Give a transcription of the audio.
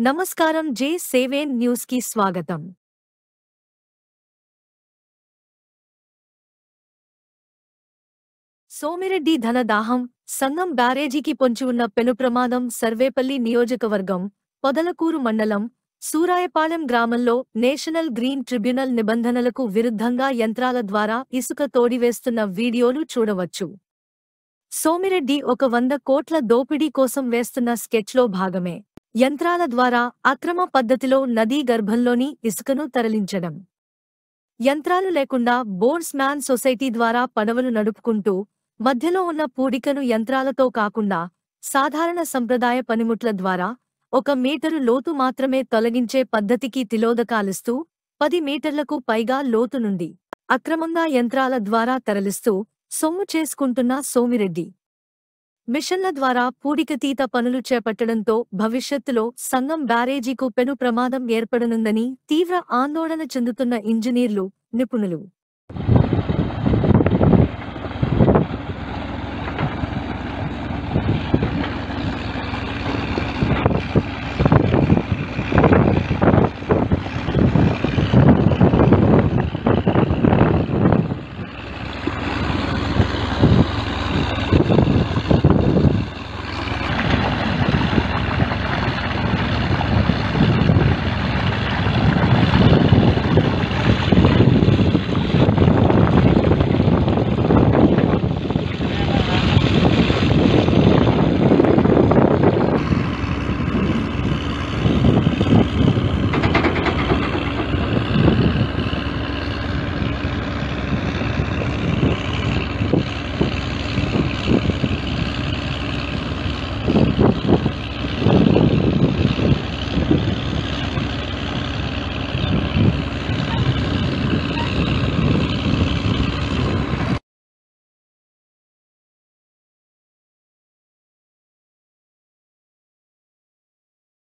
నమస్కారం J7 news కి స్వాగతం. సోమిరెడ్డి ధనదాహం, సంగం బ్యారేజీకి పొంచి ఉన్న పెను ప్రమాదం. సర్వేపల్లి నియోజకవర్గం, పొదలకూరు మండలం, సూరాయపాలెం గ్రామంలో నేషనల్ గ్రీన్ ట్రిబ్యునల్ నిబంధనలకు విరుద్ధంగా యంత్రాల ద్వారా ఇసుక తోడివేస్తున్న వీడియోలు చూడవచ్చు. సోమిరెడ్డి ఒక 100 కోట్ల దోపిడీ కోసం వేస్తున్న స్కెచ్లో భాగమే యంత్రాల ద్వారా అక్రమ పద్ధతిలో నదీ గర్భంలోని ఇసుకను తరలించడం. యంత్రాలు లేకుండా బోర్డ్స్ మ్యాన్ సొసైటీ ద్వారా పడవలు నడుపుకుంటూ మధ్యలో ఉన్న పూడికను యంత్రాలతో కాకుండా సాధారణ సంప్రదాయ పనిముట్ల ద్వారా 1 మీటరు లోతు మాత్రమే తొలగించే పద్ధతికి తిలోదకాలిస్తూ 10 మీటర్లకు పైగా లోతు నుండి అక్రమంగా యంత్రాల ద్వారా తరలిస్తూ సొమ్ము చేసుకుంటున్న సోమిరెడ్డి మిషన్ల ద్వారా పూడికతీత పనులు చేపట్టడంతో భవిష్యత్తులో సంగం బ్యారేజీకు పెను ప్రమాదం ఏర్పడనుందని తీవ్ర ఆందోళన చెందుతున్న ఇంజనీర్లు, నిపుణులు